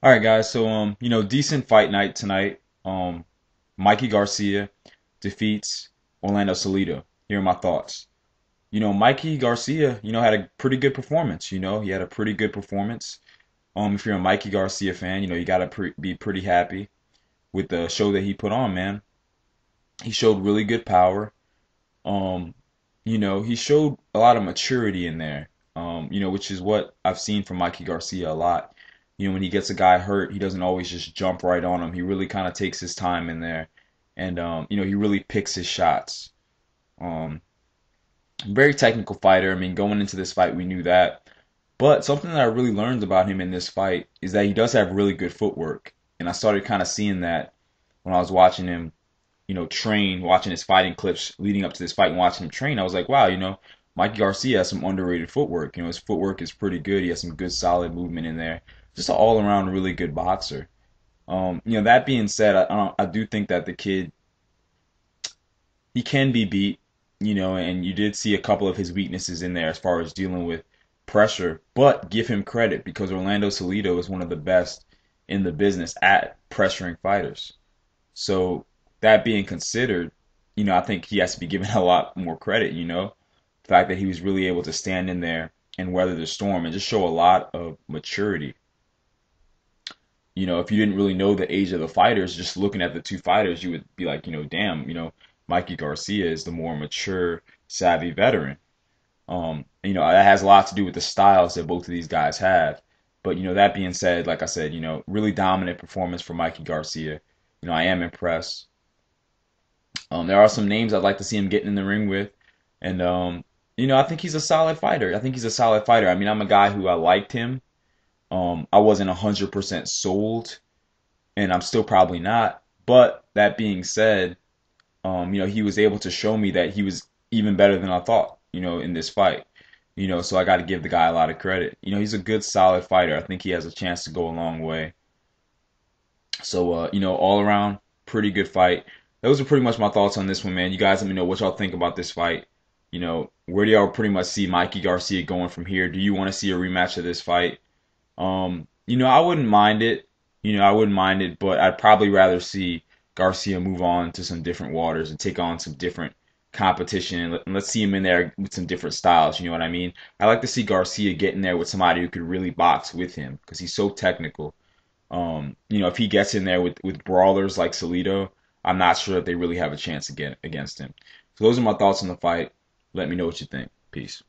All right, guys. So, decent fight night tonight. Mikey Garcia defeats Orlando Salido. Here are my thoughts. Mikey Garcia, had a pretty good performance. He had a pretty good performance. If you're a Mikey Garcia fan, you gotta be pretty happy with the show that he put on, man. He showed really good power. Um, he showed a lot of maturity in there. Which is what I've seen from Mikey Garcia a lot. When he gets a guy hurt, he doesn't always just jump right on him. He really kind of takes his time in there, and he really picks his shots. Um, Very technical fighter. I mean, going into this fight, we knew that. But something that I really learned about him in this fight is that he does have really good footwork, and I started kind of seeing that when I was watching him, train, watching his fighting clips leading up to this fight and watching him train. I was like, wow, Mikey Garcia has some underrated footwork. His footwork is pretty good. He has some good solid movement in there. Just an all-around really good boxer. That being said, I do think that the kid, he can be beat, and you did see a couple of his weaknesses in there as far as dealing with pressure, but give him credit because Orlando Salido is one of the best in the business at pressuring fighters. So that being considered, I think he has to be given a lot more credit, the fact that he was really able to stand in there and weather the storm and just show a lot of maturity. If you didn't really know the age of the fighters, just looking at the two fighters, you would be like, damn, Mikey Garcia is the more mature, savvy veteran. That has a lot to do with the styles that both of these guys have. But, that being said, like I said, really dominant performance for Mikey Garcia. I am impressed. There are some names I'd like to see him getting in the ring with. And, I think he's a solid fighter. I think he's a solid fighter. I mean, I'm a guy who I liked him. I wasn't 100% sold, and I'm still probably not. But that being said, he was able to show me that he was even better than I thought, in this fight. So I got to give the guy a lot of credit. He's a good, solid fighter. I think he has a chance to go a long way. So, all around, pretty good fight. Those are pretty much my thoughts on this one, man. You guys let me know what y'all think about this fight. Where do y'all pretty much see Mikey Garcia going from here? Do you want to see a rematch of this fight? I wouldn't mind it. I wouldn't mind it, but I'd probably rather see Garcia move on to some different waters and take on some different competition and let's see him in there with some different styles. You know what I mean? I like to see Garcia get in there with somebody who could really box with him because he's so technical. If he gets in there with brawlers like Salido, I'm not sure if they really have a chance again against him. So those are my thoughts on the fight. Let me know what you think. Peace.